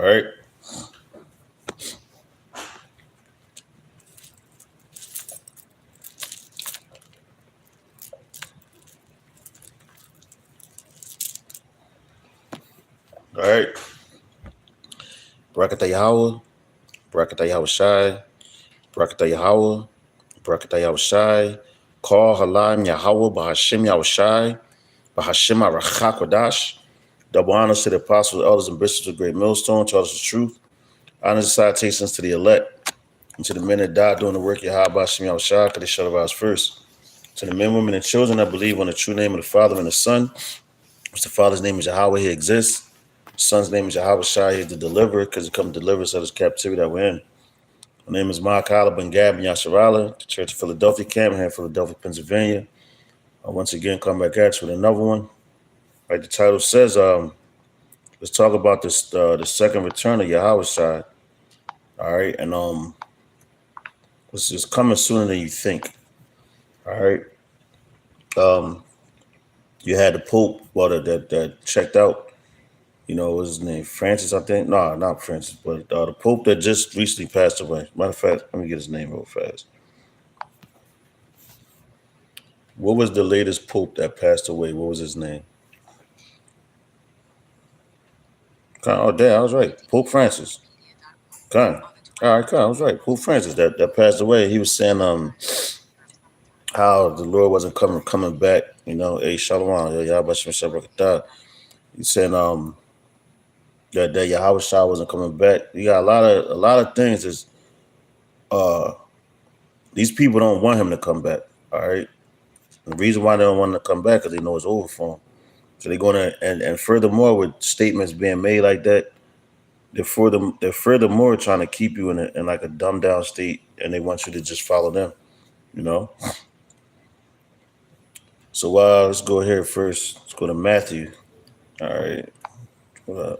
All right. All right. Barakatah Yahweh, Barakatah Yahawashai, Barakatah Yahweh, Barakatah Yahushai, Call Halam Yahweh, Bahashim Yahushai, Bahashim Arachakwadash. Double honors to the apostles, elders, and bishops of Great Millstone, taught us the truth. Honors and salutations to the elect, and to the men that died doing the work of Yahawashim Yahushai, because they shut our eyes first. To the men, women, and children that believe on the true name of the Father and the Son, which the Father's name is Yahweh, he exists. The Son's name is Yahawashai, he's the deliverer, because he come to deliver us out of this captivity that we're in. My name is Mark Holla Ben Gab and Yasharala, the Church of Philadelphia camp here in Philadelphia, Pennsylvania. I once again come back at you with another one. Like the title says, let's talk about this the second return of Yahawashai. All right, and this is coming sooner than you think. All right. You had the Pope, well, that checked out. You know, what was his name? Francis, I think. No, not Francis, but the Pope that just recently passed away. Matter of fact, let me get his name real fast. What was the latest Pope that passed away? What was his name? Oh, damn, I was right. Pope Francis. All right, I was right. Pope Francis that passed away. He was saying how the Lord wasn't coming back. You know, hey, Shalom, Yahawashis Shabbat. He's saying that Yahawashai wasn't coming back. You got a lot of things is these people don't want him to come back. All right. The reason why they don't want him to come back because they know it's over for him. So they're gonna and furthermore with statements being made like that, they're furthermore trying to keep you in like a dumbed down state, and they want you to just follow them. You know. So let's go here first. Let's go to Matthew. All right.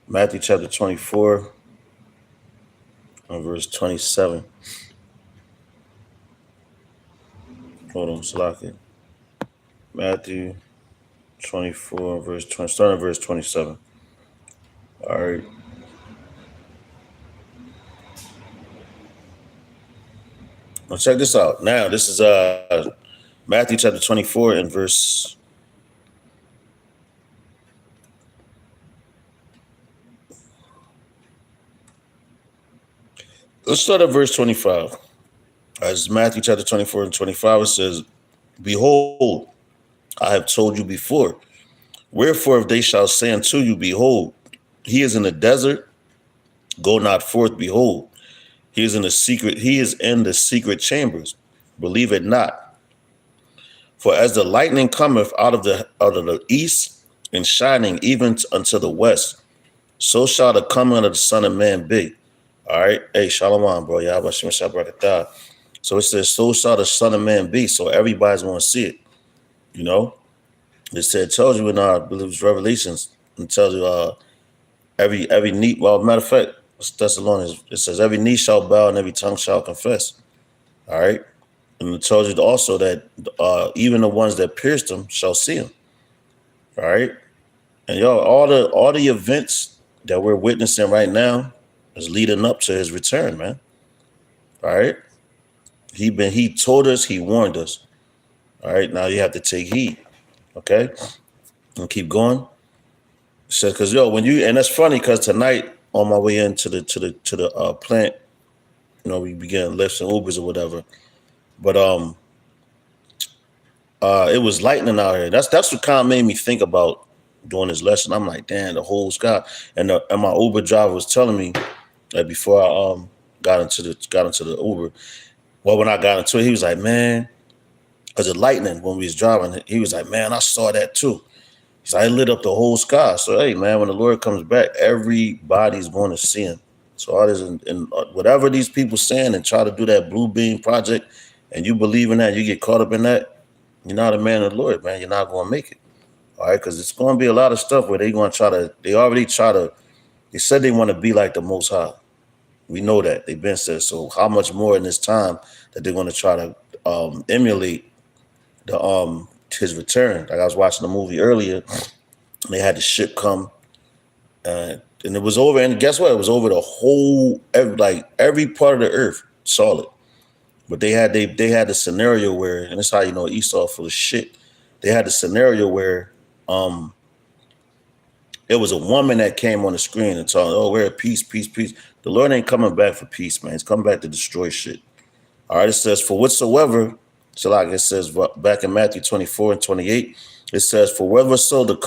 Matthew chapter 24 and verse 27. Hold on, Salaki. Matthew 24 verse 20, starting at verse 27. All right. Now check this out. Now this is Matthew chapter 24 and verse. Let's start at verse 25. As Matthew chapter 24 and 25, it says, "Behold, I have told you before. Wherefore, if they shall say unto you, Behold, he is in the desert, go not forth, behold. He is in the secret chambers. Believe it not. For as the lightning cometh out of the east, and shining even unto the west, so shall the coming of the Son of Man be." All right. Hey, Shalom, bro. Yahawashim Shabbat. So it says, so shall the Son of Man be. So everybody's going to see it. You know? It tells you in I believe it's Revelations, and tells you every knee, well, matter of fact, Thessalonians, it says every knee shall bow and every tongue shall confess. All right. And it tells you also that even the ones that pierced him shall see him. All right. And y'all, all the events that we're witnessing right now is leading up to his return, man. All right. He told us, he warned us. All right. Now you have to take heed. Okay. And keep going. So, cause and that's funny because tonight on my way into the plant, you know, we began lifts and Ubers or whatever. But it was lightning out here. That's what kind of made me think about doing this lesson. I'm like, damn, the whole sky. And my Uber driver was telling me that before I got into the Uber. Well, when I got into it, he was like, man, because of lightning when we was driving, he was like, man, I saw that too. So I lit up the whole sky. So, hey, man, when the Lord comes back, everybody's going to see him. So all this and whatever these people saying and try to do that blue beam project, and you believe in that, you get caught up in that, you're not a man of the Lord, man. You're not going to make it. All right, because it's going to be a lot of stuff where they're going to they said they want to be like the Most High. We know that. They've been said. So how much more in this time that they're going to try to emulate his return? Like I was watching a movie earlier, and they had the ship come And it was over. And guess what? It was over the whole, every part of the earth saw it. But they had the scenario where, and that's how you know Esau full of shit. They had the scenario where it was a woman that came on the screen and told, "Oh, we're at peace, peace, peace." The Lord ain't coming back for peace, man. He's coming back to destroy shit. All right, it says, "For whatsoever," so like it says back in Matthew 24 and 28, it says, "For wherever so the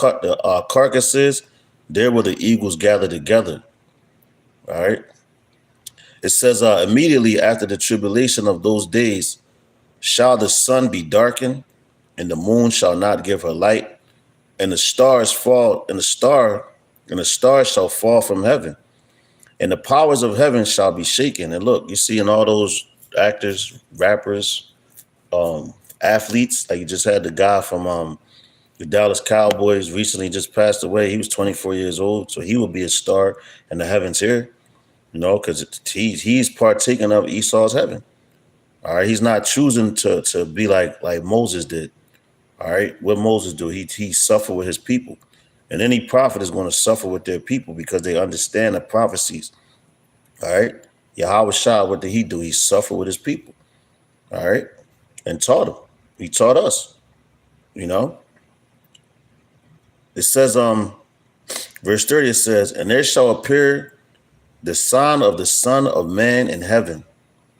carcass is, there will the eagles gather together." All right. It says, "Immediately after the tribulation of those days, shall the sun be darkened, and the moon shall not give her light, and the stars fall, and the stars shall fall from heaven, and the powers of heaven shall be shaken." And look, you see in all those actors, rappers, athletes, like you just had the guy from the Dallas Cowboys recently just passed away. He was 24 years old, so he will be a star in the heavens here, you know, because he's partaking of Esau's heaven. All right, he's not choosing to be like Moses did. All right, what Moses do? He suffered with his people, and any prophet is going to suffer with their people because they understand the prophecies. All right, Yahawashis, what did he do? He suffered with his people. All right, and taught them. He taught us. You know, it says verse 30. It says, "And there shall appear the sign of the Son of Man in heaven."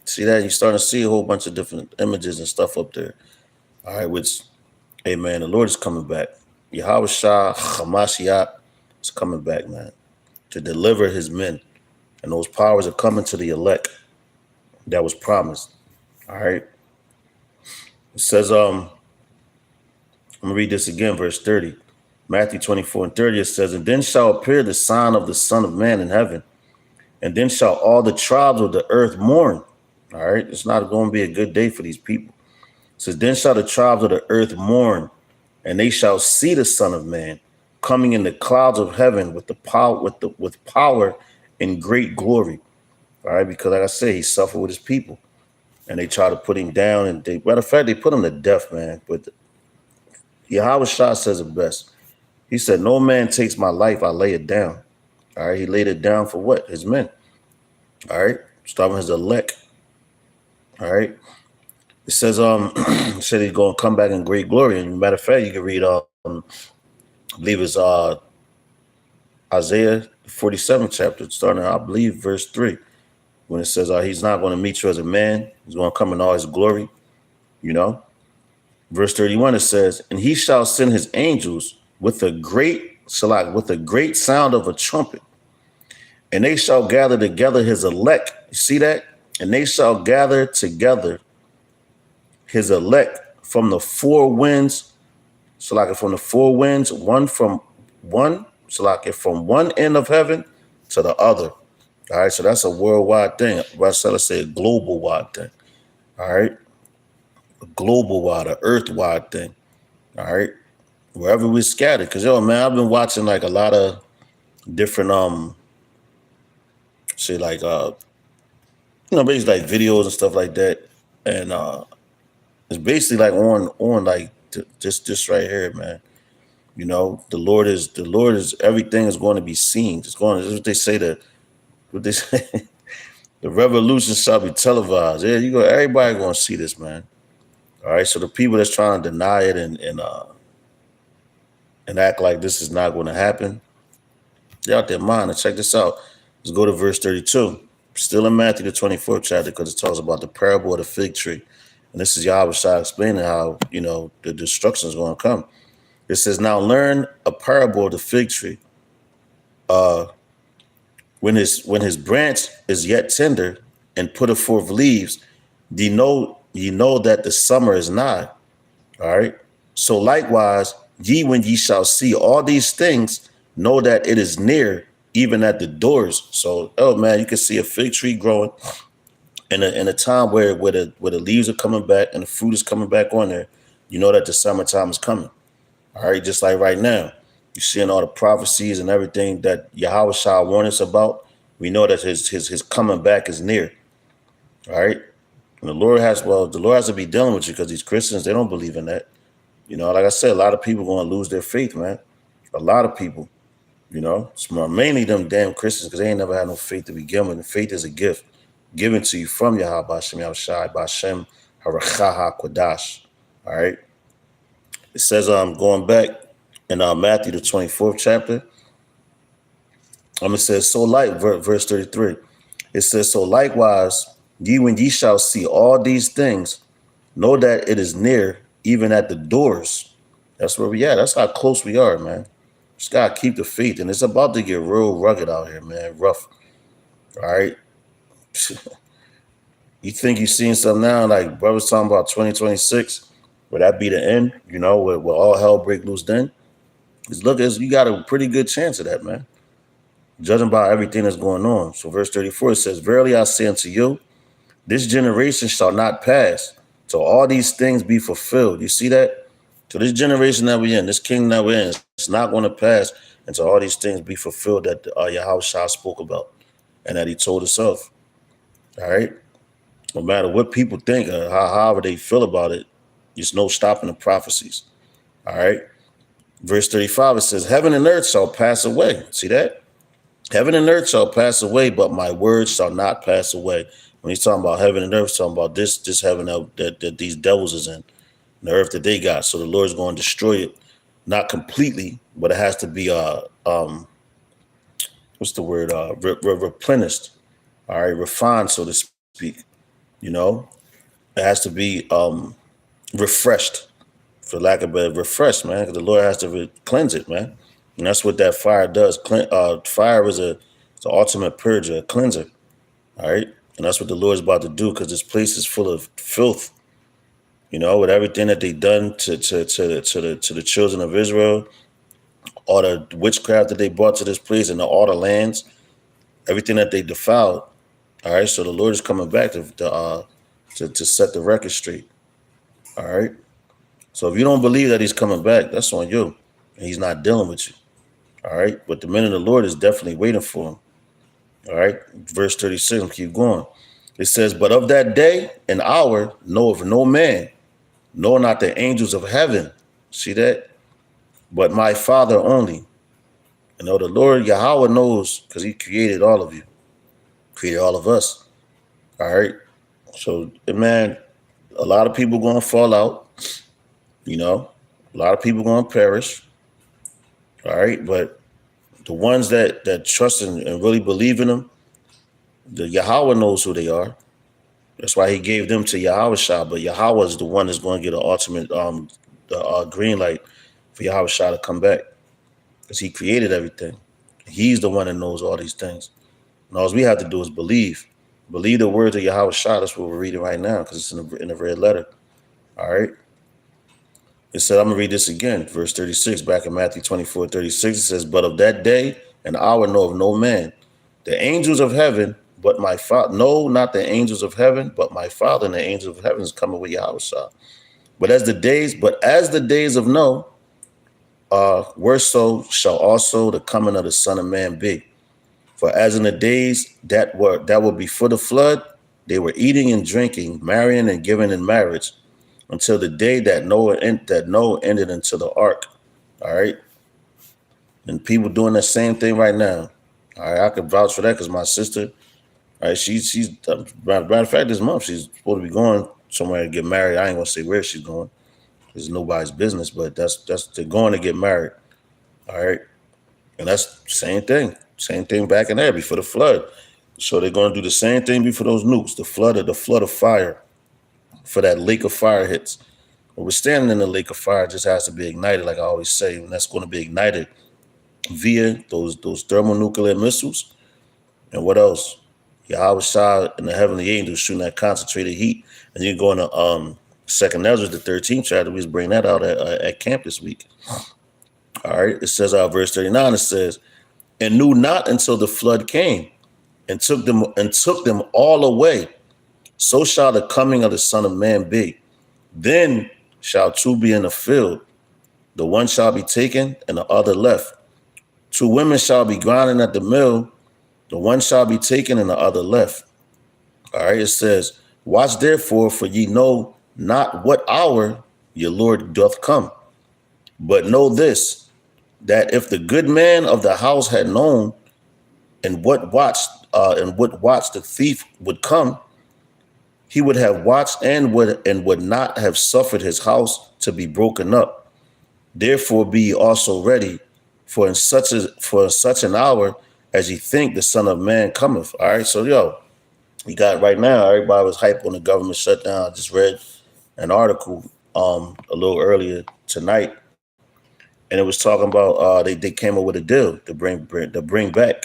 See that? You're starting to see a whole bunch of different images and stuff up there. All right, which, hey man, the Lord is coming back. Yahawashai Hamashiach is coming back, man, to deliver his men. And those powers are coming to the elect that was promised. All right. It says, I'm gonna read this again, verse 30. Matthew 24 and 30, it says, "And then shall appear the sign of the Son of Man in heaven, and then shall all the tribes of the earth mourn." All right, it's not going to be a good day for these people. It says, "Then shall the tribes of the earth mourn, and they shall see the Son of Man coming in the clouds of heaven with the power, with power and great glory." All right, because like I say, he suffered with his people, and they try to put him down. And matter of fact, they put him to death, man. But Yahweh Shah says it best. He said, "No man takes my life, I lay it down." All right, he laid it down for what? His men. All right, starting his elect. All right. It says, said he's going to come back in great glory. And matter of fact, you can read, I believe it's Isaiah 47 chapter, starting, I believe, verse 3, when it says, he's not going to meet you as a man. He's going to come in all his glory, you know. Verse 31, it says, "And he shall send his angels with a great sound of a trumpet, and they shall gather together his elect." You see that? "And they shall gather together his elect from the four winds." So like from the four winds, from one end of heaven to the other. All right. So that's a worldwide thing. Let's say a global wide thing. All right. A global wide, a earth wide thing. All right. Wherever we scattered. Cause yo, man, I've been watching like a lot of different basically like videos and stuff like that. And it's basically like on like just right here, man. You know, the Lord is everything is going to be seen. It's what they say the revolution shall be televised. Yeah, everybody gonna see this, man. All right. So the people that's trying to deny it and act like this is not going to happen, they're out their mind. And check this out. Let's go to verse 32. Still in Matthew the 24th chapter, because it talks about the parable of the fig tree. And this is Yahweh Shai explaining how, the destruction is going to come. It says, "Now learn a parable of the fig tree. When his branch is yet tender and putteth forth leaves, ye know that the summer is nigh." All right. "So likewise, ye, when ye shall see all these things, know that it is near, even at the doors." So, oh man, you can see a fig tree growing in a time where the leaves are coming back and the fruit is coming back on there. You know that the summertime is coming. All right, just like right now, you're seeing all the prophecies and everything that Yahweh Shah warned us about. We know that his coming back is near. All right, and the Lord has to be dealing with you, because these Christians, they don't believe in that. Like I said, a lot of people are going to lose their faith, man. A lot of people. You know, it's mainly them damn Christians because they ain't never had no faith to begin with. And faith is a gift given to you from Yahawashis Bashem Harachaha Kodash. All right. It says, going back in Matthew, the 24th chapter, it says, so like, verse 33, it says, so likewise, when ye shall see all these things, know that it is near, even at the doors. That's where we at. That's how close we are, man. Just gotta keep the faith, and it's about to get real rugged out here, man. Rough. All right. You think you're seeing something now, like brothers talking about 2026, would that be the end? You know, where all hell break loose then? Because you got a pretty good chance of that, man. Judging by everything that's going on. So verse 34, it says, verily I say unto you, this generation shall not pass till all these things be fulfilled. You see that? So this generation that we're in, this kingdom that we're in, it's not going to pass until all these things be fulfilled that Yahushua spoke about and that he told us of. All right? No matter what people think or however they feel about it, there's no stopping the prophecies. All right? Verse 35, it says, heaven and earth shall pass away. See that? Heaven and earth shall pass away, but my words shall not pass away. When he's talking about heaven and earth, he's talking about this heaven that these devils is in, the earth that they got. So the Lord's going to destroy it, not completely, but it has to be what's the word? Replenished. All right, refined, so to speak. You know, it has to be refreshed, for lack of a better, refreshed, man. Because the Lord has to cleanse it, man. And that's what that fire does. Fire is it's the ultimate purger, a cleanser. All right. And that's what the Lord's about to do, because this place is full of filth, you know, with everything that they done to the children of Israel, all the witchcraft that they brought to this place and all the lands, everything that they defiled. All right. So the Lord is coming back to set the record straight. All right. So if you don't believe that he's coming back, that's on you. And he's not dealing with you. All right. But the men of the Lord is definitely waiting for him. All right. Verse 36, keep going. It says, but of that day and hour knoweth no man, nor not the angels of heaven. See that? But my Father only. You know, the Lord Yahweh knows, because he created all of you, created all of us. All right. So, man, a lot of people going to fall out. You know, a lot of people going to perish. All right. But the ones that trust and really believe in him, the Yahweh knows who they are. That's why he gave them to Yahawashah. But Yahweh is the one that's going to get an ultimate green light for Yahawashah to come back, because he created everything. He's the one that knows all these things. And all we have to do is believe. Believe the words of Yahawashah. That's what we're reading right now, because it's in the red letter. All right. It said, I'm going to read this again. Verse 36, back in Matthew 24:36, it says, but of that day and hour know of no man, the angels of heaven, but my Father, no, not the angels of heaven, but my Father and the angels of heaven is coming with Yahawashah. But as the days of Noah were, so shall also the coming of the Son of Man be. For as in the days that were before the flood, they were eating and drinking, marrying and giving in marriage, until the day that Noah entered into the ark. All right. And people doing the same thing right now. All right. I could vouch for that, because my sister, all right, she's matter of fact, this month she's supposed to be going somewhere to get married. I ain't gonna say where she's going. It's nobody's business, but they're going to get married. All right. And that's the same thing. Same thing back in there before the flood. So they're going to do the same thing before those nukes, the flood of fire, for that lake of fire hits. But we're standing in the lake of fire. It just has to be ignited, like I always say, and that's going to be ignited via those thermonuclear missiles. And what else? Yahawashah and the heavenly angels shooting that concentrated heat. And you're going to Second Ezra, the 13th chapter. We just bring that out at camp this week. All right. It says, verse 39, it says, and knew not until the flood came and took them all away. So shall the coming of the Son of Man be. Then shall two be in the field. The one shall be taken and the other left. Two women shall be grinding at the mill. The one shall be taken and the other left. All right. It says, watch therefore, for ye know not what hour your Lord doth come. But know this, that if the good man of the house had known and what watch the thief would come, he would have watched and would not have suffered his house to be broken up. Therefore be ye also ready, for in such an hour as ye think the Son of Man cometh. All right, so you got right now, everybody was hyped on the government shutdown. I just read an article a little earlier tonight, and it was talking about they came up with a deal to bring back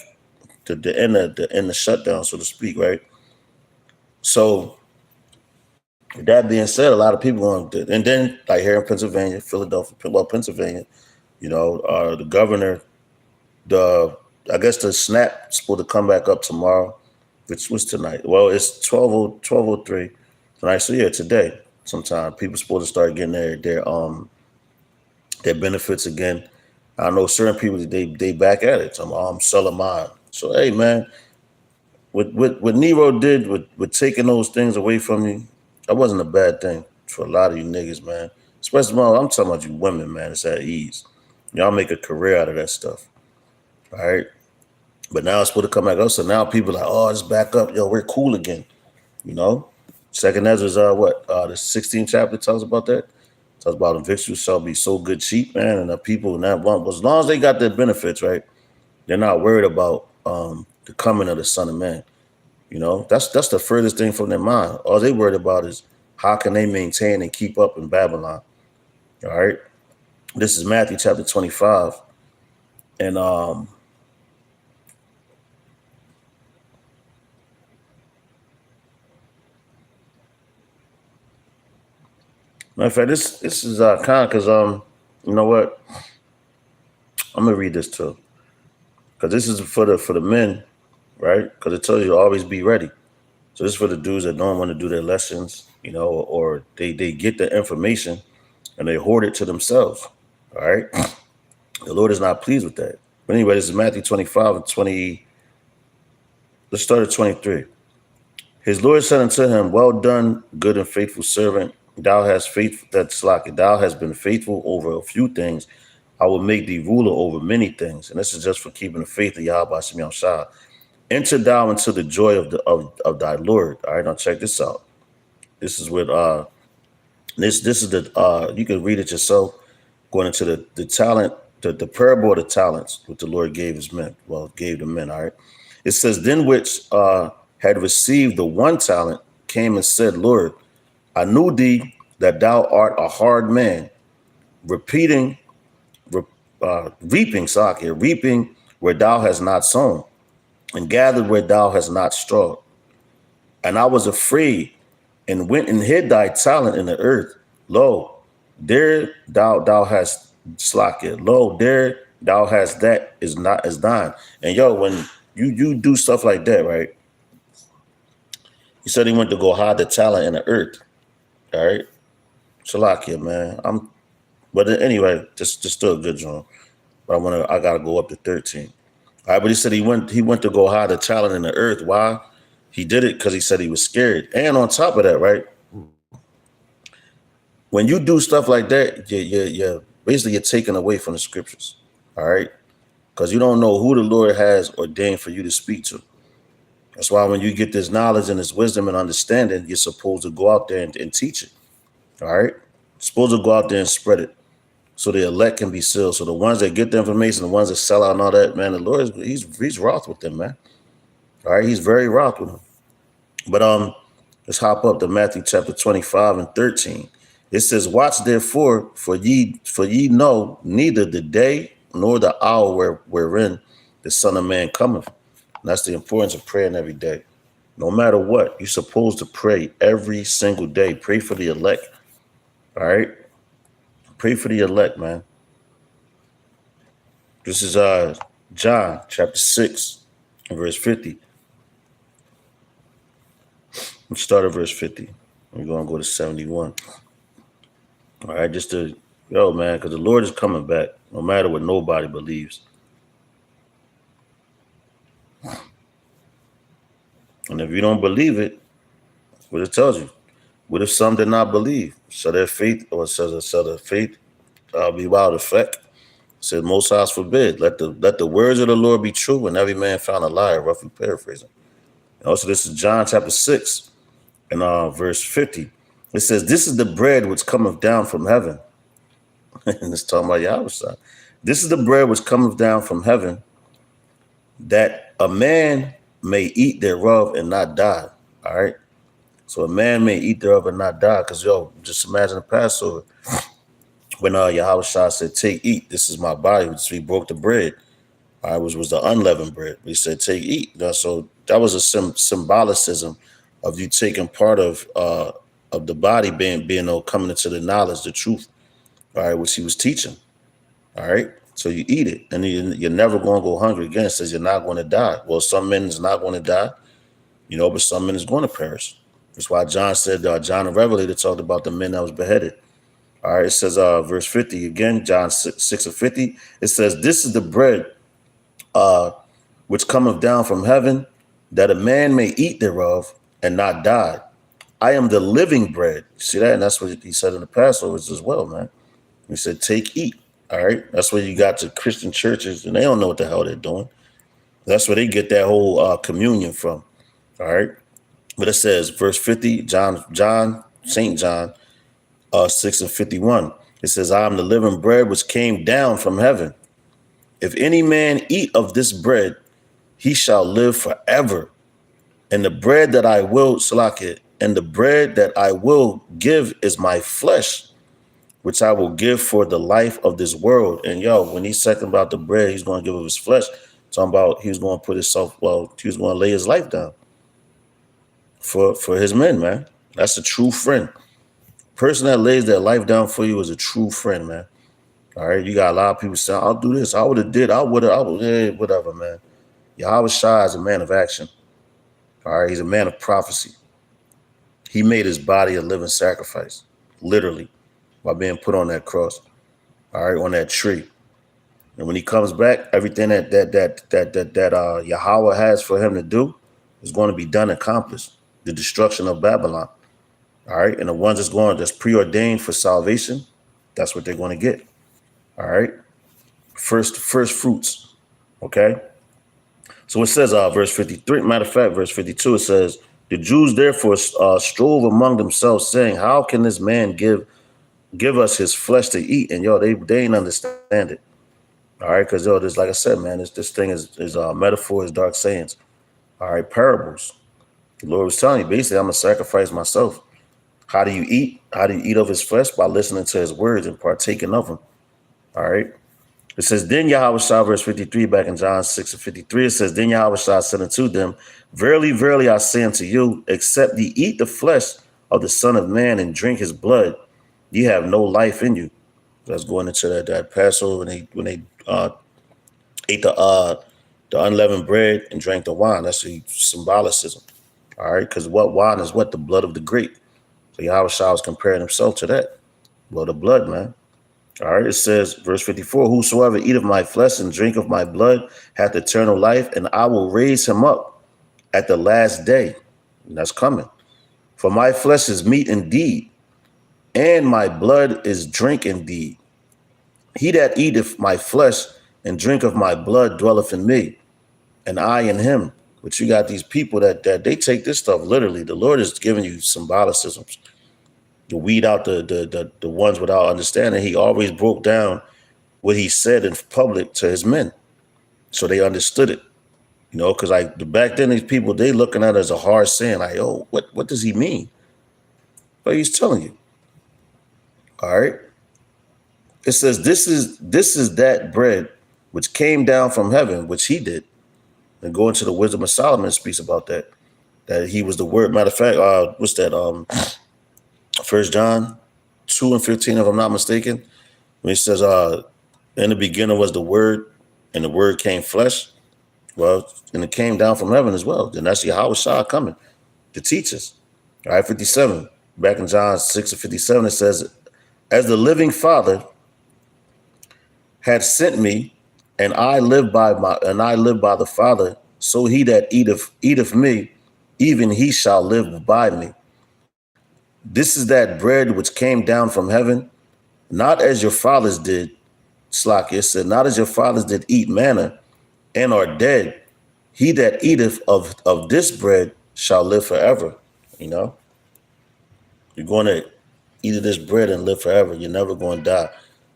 the end the shutdown, so to speak, right? So with that being said, a lot of people and then like here in Pennsylvania, Philadelphia, well, Pennsylvania, the governor, the I guess the snap supposed to come back up tomorrow, which was tonight. Well, it's 12:03 tonight, so yeah, today sometime people supposed to start getting their benefits again. I know certain people they back at it. I'm selling mine. So hey man, what Nero did with taking those things away from you, that wasn't a bad thing for a lot of you niggas, man. Especially I'm talking about you women, man. It's at ease. Y'all make a career out of that stuff. All right. But now it's supposed to come back up. So now people are like, oh, it's back up. Yo, we're cool again. You know? Second Ezra's the 16th chapter tells about that. Talks about the victuals shall be so good cheap, man, and the people in that one, as long as they got their benefits, right, they're not worried about the coming of the Son of Man. That's the furthest thing from their mind. All they worried about is how can they maintain and keep up in Babylon. All right. This is Matthew chapter 25. And matter of fact, this is kind of because you know what? I'm gonna read this too. Because this is for the men, right? Because it tells you to always be ready. So this is for the dudes that don't want to do their lessons, or they get the information and they hoard it to themselves. All right. The Lord is not pleased with that. But anyway, this is Matthew 25 and 20. Let's start at 23. His Lord said unto him, well done, good and faithful servant. Thou hast been faithful over a few things. I will make thee ruler over many things. And this is just for keeping the faith of Yahawashis. Enter thou into the joy of thy Lord. All right, now check this out. This is what this is the you can read it yourself, going into the talent, the parable of the talents, what the Lord gave his men. Well, gave the men, all right. It says, then which had received the one talent came and said, Lord, I knew thee that thou art a hard man, reaping where thou hast not sown, and gathered where thou hast not strawed. And I was afraid, and went and hid thy talent in the earth. Lo, there thou hast slacked. Lo, there thou hast that is not as thine. And when you do stuff like that, right? He said he went to go hide the talent in the earth. All right. Shalakia, man. But anyway, just still a good joint. But I gotta go up to 13. All right, but he said he went to go hide the talent in the earth. Why? He did it because he said he was scared. And on top of that, right? When you do stuff like that, you're basically you're taken away from the scriptures. All right. Because you don't know who the Lord has ordained for you to speak to. That's why when you get this knowledge and this wisdom and understanding, you're supposed to go out there and teach it. All right. You're supposed to go out there and spread it so the elect can be sealed. So the ones that get the information, the ones that sell out and all that, man, the Lord, he's wroth with them, man. All right. He's very wroth with them. But let's hop up to Matthew chapter 25 and 13. It says, watch therefore, for ye know neither the day nor the hour wherein the Son of Man cometh. And that's the importance of praying every day. No matter what, you're supposed to pray every single day. Pray for the elect. All right? Pray for the elect, man. This is John chapter 6 and verse 50. Let's start at verse 50. We're going to go to 71. All right, man, because the Lord is coming back, no matter what nobody believes. And if you don't believe it, what it tells you. What if some did not believe? Shall their faith be without effect? Said Most High's forbid. Let the words of the Lord be true, and every man found a liar. Roughly paraphrasing. And also, this is John chapter 6 and verse 50. It says, "This is the bread which cometh down from heaven." And it's talking about Yahawashis. "This is the bread which cometh down from heaven, that a man may eat thereof and not die." All right. So a man may eat thereof and not die. Because, just imagine the Passover when Yahawashis said, "Take, eat. This is my body." So he broke the bread, all right, which was the unleavened bread. He said, "Take, eat." So that was a symbolicism of you taking part of the body being coming into the knowledge, the truth, all right, which he was teaching. All right. So you eat it, and you're never going to go hungry again. It says you're not going to die. Well, some men is not going to die, but some men is going to perish. That's why John said, John the Revelator talked about the men that was beheaded. All right, it says, verse 50 again, John 6 and 50. It says, "This is the bread which cometh down from heaven, that a man may eat thereof and not die. I am the living bread." See that? And that's what he said in the Passover as well, man. He said, "Take, eat." All right, that's where you got to Christian churches, and they don't know what the hell they're doing. That's where they get that whole communion from. All right. But it says, verse 50, St. John 6 and 51. It says, "I am the living bread which came down from heaven. If any man eat of this bread, he shall live forever. And the bread that I will, Salakit, and the bread that I will give is my flesh, which I will give for the life of this world." And when he's talking about the bread, he's going to give of his flesh. Talking about he was going to he was going to lay his life down for his men, man. That's a true friend. Person that lays their life down for you is a true friend, man. All right, you got a lot of people saying, "I'll do this, I would have did, I would have, whatever, man." Yahawashis is a man of action. All right, he's a man of prophecy. He made his body a living sacrifice, literally, by being put on that cross. All right, on that tree. And when he comes back, everything that Yahweh has for him to do is going to be done and accomplished. The destruction of Babylon. All right. And the ones that's preordained for salvation, that's what they're going to get. All right. First fruits. Okay. So it says, verse 53, matter of fact, verse 52, it says, "The Jews therefore strove among themselves, saying, How can this man give us his flesh to eat?" And they ain't understand it. All right. Because this, like I said, man, this thing is metaphors, dark sayings. All right. Parables. The Lord was telling you, basically, I'm going to sacrifice myself. How do you eat? How do you eat of his flesh? By listening to his words and partaking of them. All right. It says, "Then Yahawashis," verse 53, back in John 6 and 53, it says, "Then Yahawashis said unto them, Verily, verily, I say unto you, except ye eat the flesh of the Son of Man and drink his blood, ye have no life in you." That's going into that Passover when they ate the unleavened bread and drank the wine. That's the symbolicism. All right. Because what wine is what? The blood of the grape. So Yahawashis was comparing himself to that. Well, the blood, man. All right, it says, verse 54, "Whosoever eat of my flesh and drink of my blood hath eternal life, and I will raise him up at the last day." And that's coming. "For my flesh is meat indeed, and my blood is drink indeed. He that eateth my flesh and drink of my blood dwelleth in me, and I in him." But you got these people that they take this stuff literally. The Lord is giving you symbolicisms to weed out the ones without understanding. He always broke down what he said in public to his men, so they understood it. Because back then these people, they looking at it as a hard saying, like, "Oh, what does he mean?" But he's telling you. All right. It says, this is that bread which came down from heaven, which he did. And go into the Wisdom of Solomon speaks about that he was the word. Matter of fact, what's that? 1 John 2 and 15, if I'm not mistaken, when he says, "In the beginning was the word, and the word came flesh." Well, and it came down from heaven as well. Then that's Yahawashis coming to teach us. All right, 57. Back in John 6 and 57, it says, "As the living Father had sent me, and I live by the Father, so he that eateth me, even he shall live by me. This is that bread which came down from heaven, not as your fathers did, Slack, it said, not as your fathers did eat manna and are dead. He that eateth of this bread shall live forever. You know, you're going to eat of this bread and live forever. You're never going to die.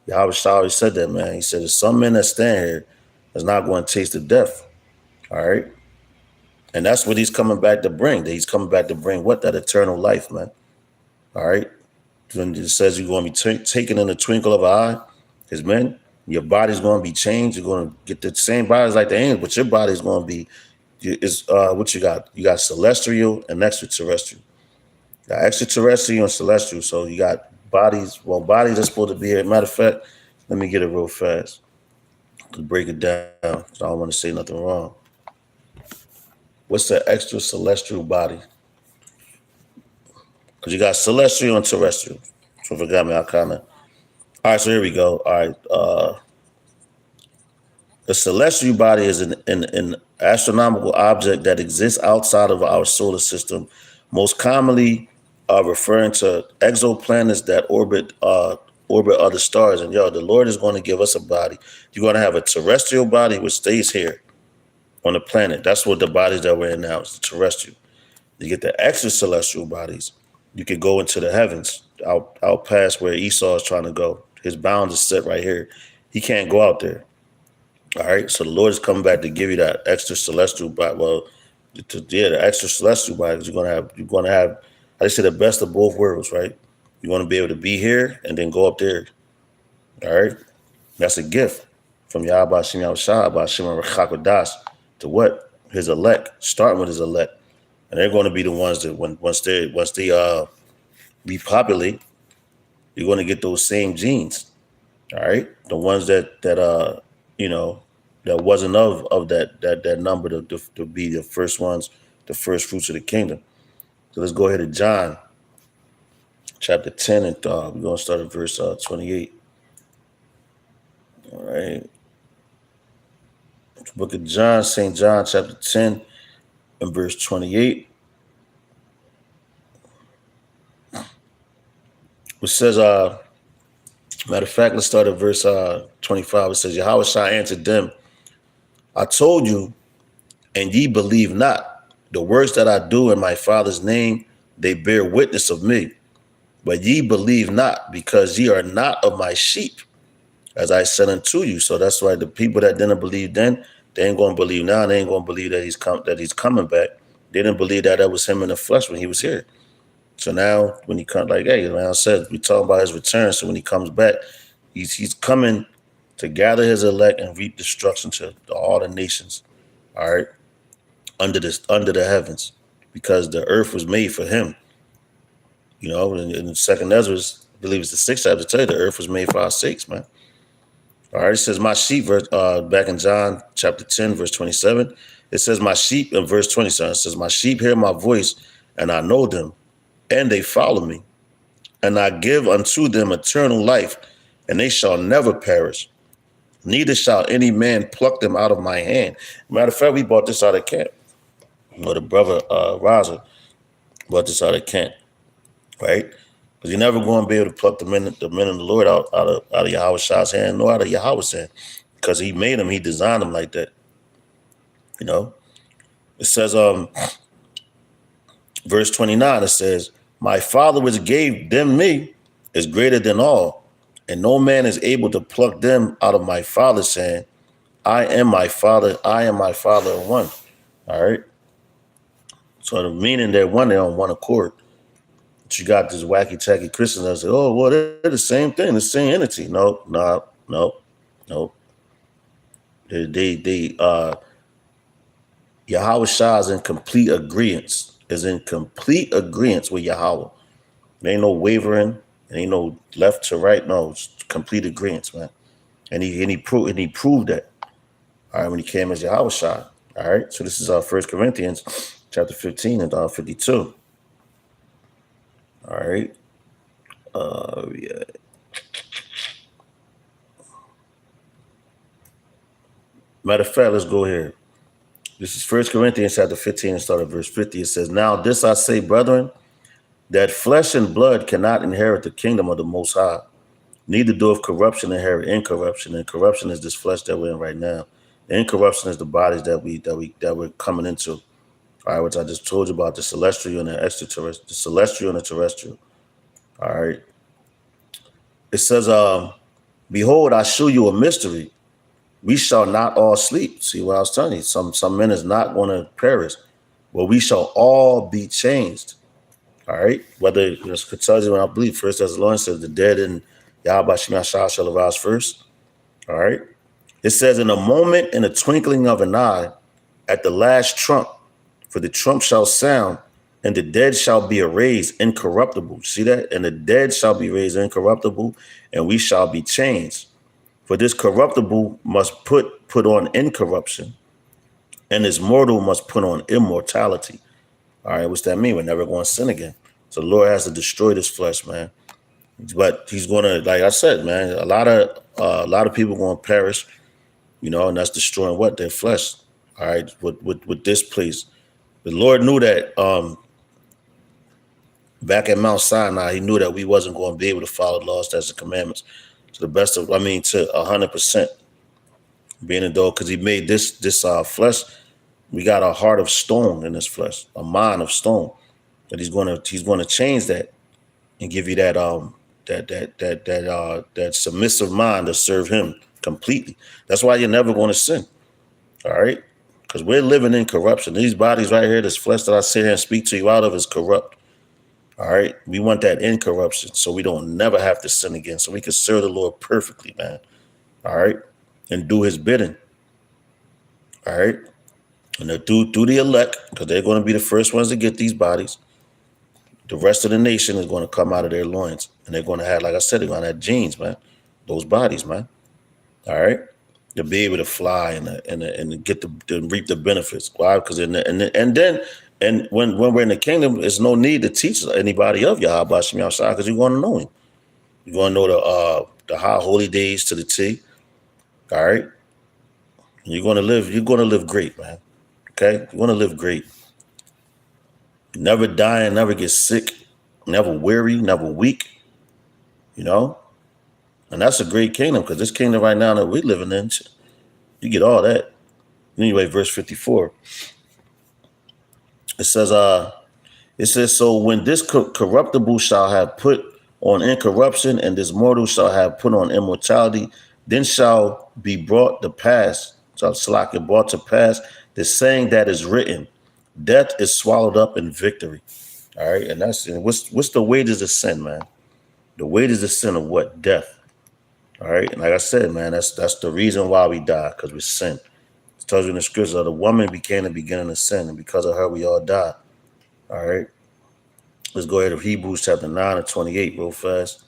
Yahawashis always said that, man. He said, there's some men that stand here that's not going to taste of death. All right. And that's what he's coming back to bring. He's coming back to bring what? That eternal life, man. All right. When it says you're going to be taken in the twinkle of an eye, his men, your body's going to be changed. You're going to get the same bodies like the angels, but your body's going to be, what you got? You got celestial and extraterrestrial. You got extraterrestrial and celestial. So you got bodies. Well, bodies are supposed to be here. Matter of fact, let me get it real fast to break it down. So I don't want to say nothing wrong. What's the extra celestial body? Because you got celestial and terrestrial. So forgot me, I kind of. All right, so here we go. All right. The celestial body is an astronomical object that exists outside of our solar system, most commonly referring to exoplanets that orbit other stars. And the Lord is going to give us a body. You're going to have a terrestrial body which stays here on the planet. That's what the bodies that we're in now is, terrestrial. You get the extracelestial bodies. You could go into the heavens, out past where Esau is trying to go. His bound is set right here. He can't go out there. All right. So the Lord is coming back to give you that extra celestial body. Well, the extra celestial body. You're gonna have, I say, the best of both worlds, right? You want to be able to be here and then go up there. All right. That's a gift from Yahawashis to what? His elect, starting with his elect. And they're going to be the ones that once they repopulate, you're going to get those same genes. All right. The ones that wasn't of that number to be the first ones, the first fruits of the kingdom. So let's go ahead to John chapter 10, and we're going to start at verse 28. All right. Book of John, St. John chapter 10 and verse 28. Which says, matter of fact, let's start at verse 25. It says, Yahawashis answered them, I told you, and ye believe not. The works that I do in my Father's name, they bear witness of me. But ye believe not, because ye are not of my sheep, as I said unto you. So that's why the people that didn't believe then, they ain't going to believe now. They ain't going to believe that he's coming back. They didn't believe that was him in the flesh when he was here. So now when he comes, like, hey, man, I said, we talk about his return. So when he comes back, he's coming to gather his elect and reap destruction to all the nations. All right. Under the heavens, because the earth was made for him. You know, in the second Ezra, I believe it's the sixth chapter, tell you the earth was made for our sakes, man. All right. It says, my sheep, back in John chapter 10, verse 27, it says, my sheep, in verse 27, it says, my sheep hear my voice, and I know them, and they follow me, and I give unto them eternal life, and they shall never perish, neither shall any man pluck them out of my hand. Matter of fact, we bought this out of camp. The brother Raza bought this out of camp, right? Because you're never going to be able to pluck the men of the Lord out of Yahawashis' hand, nor out of Yahweh's hand, because he made them, he designed them like that. You know, it says, verse 29, it says, my Father which gave them me is greater than all, and no man is able to pluck them out of my Father's hand. I am my Father in one. All right. So the meaning they're on one accord. But you got this wacky tacky Christians that say, oh, well, they're the same thing, the same entity. No. Yahawashis is in complete agreement. With Yahweh. There ain't no wavering. There ain't no left to right. No, it's complete agreement, man. And he proved that. All right, when he came as Yahawashis. All right, so this is 1 Corinthians chapter 15 and 52. All right. Yeah. Matter of fact, let's go here. This is 1 Corinthians chapter 15 and start at verse 50. It says, now this I say, brethren, that flesh and blood cannot inherit the kingdom of the Most High, Neither doeth corruption inherit incorruption, and corruption is this flesh that we're in right now. The incorruption is the bodies that we're coming into. All right, which I just told you about, the celestial and the extraterrestrial, the celestial and the terrestrial. All right. It says, behold, I show you a mystery. We shall not all sleep. See what I was telling you? Some men is not going to perish. Well, we shall all be changed. All right. Whether it tells you when I believe First Thessalonians says the dead in Yahawashis shall arise first. All right. It says, in a moment, in a twinkling of an eye, at the last trump, for the trump shall sound, and the dead shall be raised incorruptible. See that? And the dead shall be raised incorruptible, and we shall be changed. For this corruptible must put on incorruption, and this mortal must put on immortality. All right, what's that mean? We're never going to sin again. So the Lord has to destroy this flesh, man. But he's going to, like I said, man, a lot of people going to perish, and that's destroying what? Their flesh. All right, with this place. The Lord knew that back at Mount Sinai, he knew that we wasn't going to be able to follow the laws, statutes, and commandments to the best of, to 100%. Being a dog, because he made this flesh. We got a heart of stone in this flesh, a mind of stone. But he's going to change that and give you that that submissive mind to serve him completely. That's why you're never going to sin. All right. Because we're living in corruption. These bodies right here, this flesh that I sit here and speak to you out of is corrupt. All right. We want that incorruption so we don't never have to sin again. So we can serve the Lord perfectly, man. All right. And do his bidding. All right. And do the elect, because they're going to be the first ones to get these bodies. The rest of the nation is going to come out of their loins. And they're going to have, like I said, they're going to have genes, man. Those bodies, man. All right. To be able to fly and get to reap the benefits. Why? Because when we're in the kingdom, there's no need to teach anybody of Yahawashis because you're going to know him. You're going to know the high holy days to the T. All right. You're going to live great, man. Okay? You're going to live great. Never dying, never get sick, never weary, never weak. And that's a great kingdom, because this kingdom right now that we're living in, you get all that. Anyway, verse 54. It says, so when this corruptible shall have put on incorruption, and this mortal shall have put on immortality, then shall be brought to pass the saying that is written, death is swallowed up in victory. All right. And what's the wages of sin, man? The wages of sin of what? Death. All right. And like I said, man, that's the reason why we die, because we sin. It tells you in the scripture that the woman became the beginning of sin, and because of her, we all die. All right. Let's go ahead to Hebrews chapter 9 and 28 real fast.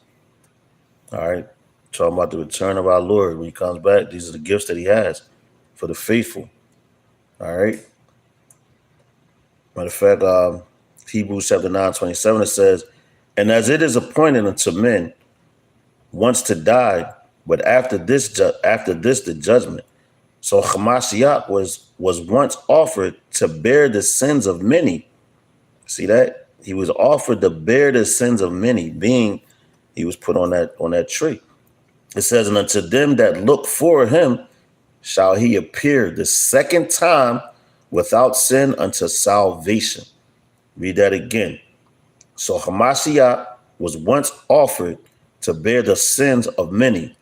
All right. Talking about the return of our Lord when he comes back. These are the gifts that he has for the faithful. All right. Matter of fact, Hebrews chapter 9, 27, it says, and as it is appointed unto men once to die, but after this the judgment. So Hamashiach was once offered to bear the sins of many. See that? He was offered to bear the sins of many, being he was put on that tree. It says, and unto them that look for him shall he appear the second time without sin unto salvation. Read that again. So Hamashiach was once offered to bear the sins of many,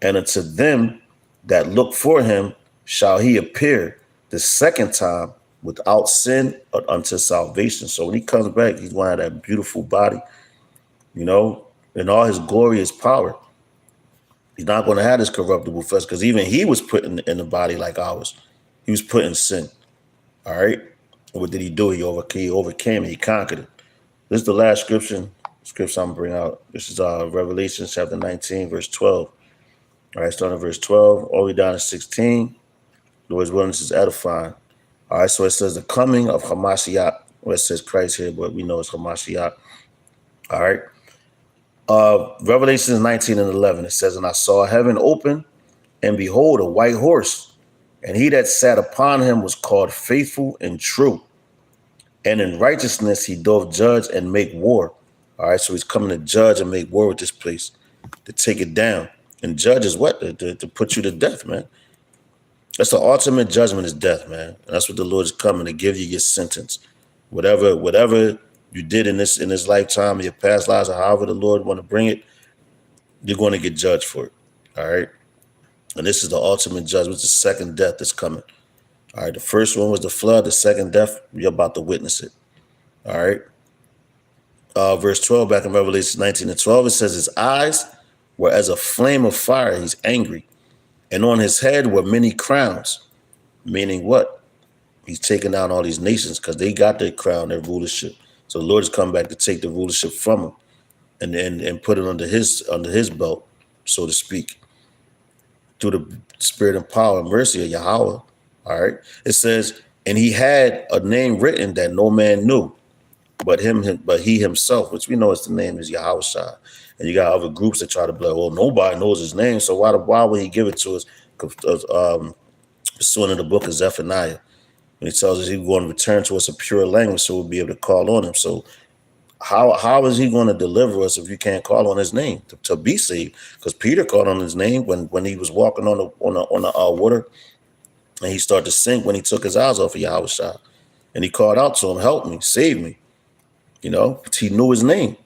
and unto them that look for him shall he appear the second time without sin unto salvation. So when he comes back, he's going to have that beautiful body, in all his glorious power. He's not going to have this corruptible flesh, because even he was put in the body like ours. He was put in sin. All right. What did he do? He overcame it. He conquered it. This is the last scripture I'm going to bring out. This is Revelation chapter 19, verse 12. All right, starting at verse 12, all the way down to 16. Lord's wilderness is edifying. All right, so it says the coming of Hamashiach. Well, it says Christ here, but we know it's Hamashiach. All right. Revelation 19 and 11, it says, and I saw heaven open, and behold, a white horse. And he that sat upon him was called Faithful and True. And in righteousness he doth judge and make war. All right, so he's coming to judge and make war with this place. to take it down. And judge is what? To put you to death, man. That's the ultimate judgment is death, man. And that's what the Lord is coming to give you your sentence. Whatever you did in this lifetime, your past lives, or however the Lord want to bring it, you're going to get judged for it. All right. And this is the ultimate judgment. It's the second death that's coming. All right. The first one was the flood. The second death, you're about to witness it. All right. Verse 12, back in Revelation 19:12, it says, his eyes were as a flame of fire. He's angry. And on his head were many crowns. Meaning what? He's taking down all these nations because they got their crown, their rulership. So the Lord has come back to take the rulership from him and put it under his belt, so to speak, through the spirit and power and mercy of Yahweh. All right. It says, and he had a name written that no man knew, but he himself, which we know the name is Yahawashis. And you got other groups that try to be like, well, nobody knows his name, so why would he give it to us? Pursuant to the book of Zephaniah, when he tells us he's going to return to us a pure language, so we'll be able to call on him. So how is he going to deliver us if you can't call on his name to be saved? Because Peter called on his name when he was walking on the water, and he started to sink when he took his eyes off of Yahawashis, and he called out to him, "Help me, save me." You know, he knew his name.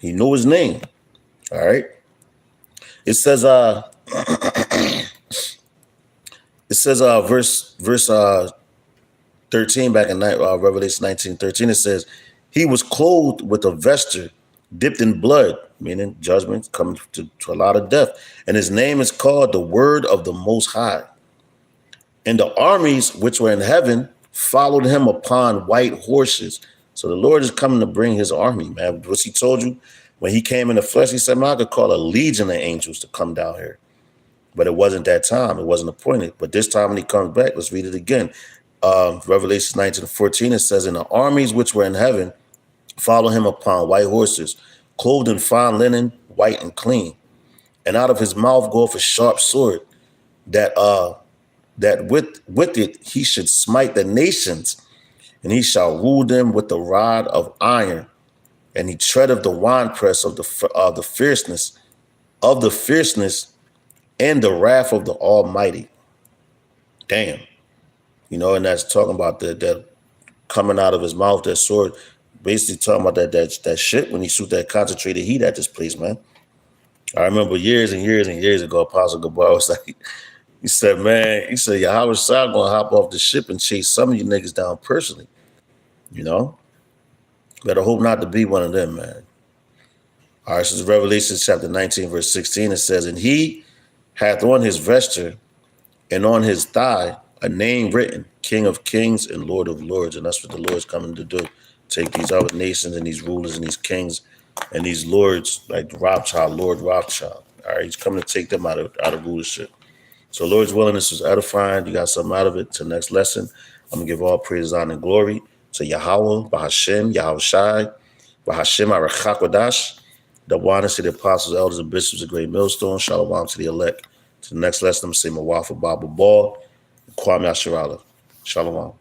He knew his name. All right. It says, verse 13 back in Revelation 19:13, it says, he was clothed with a vesture dipped in blood, meaning judgment coming to a lot of death. And his name is called the Word of the Most High. And the armies which were in heaven followed him upon white horses. So the Lord is coming to bring his army, man. What he told you when he came in the flesh, he said, man, I could call a legion of angels to come down here. But it wasn't that time. It wasn't appointed. But this time when he comes back, let's read it again. Revelation 19:14, it says, and the armies which were in heaven follow him upon white horses, clothed in fine linen, white and clean. And out of his mouth goeth a sharp sword, that with it he should smite the nations, and he shall rule them with the rod of iron. And he treadeth the winepress of the fierceness and the wrath of the Almighty. Damn. You know, and that's talking about that coming out of his mouth, that sword, basically talking about that shit when he shoot that concentrated heat at this place, man. I remember years and years and years ago, Apostle Gabar was like, he said, Yahawashis gonna hop off the ship and chase some of you niggas down personally. You know? Better hope not to be one of them, man. All right, so this is Revelation chapter 19, verse 16. It says, and he hath on his vesture and on his thigh a name written, King of Kings and Lord of Lords. And that's what the Lord's coming to do. Take these other nations and these rulers and these kings and these lords, like Lord Rothschild. All right, he's coming to take them out of rulership. So Lord's willing, this was edifying. You got something out of it. To the next lesson, I'm going to give all praise, honor, and glory to Yahweh, Bahashem, Yahawashai, Bahashem, Arachakwadash, the oneness to the apostles, elders, and bishops, a great millstone. Shalom to the elect. To the next lesson, I'm going to say Mawafa Baba Ball, Kwame Asherala. Shalom.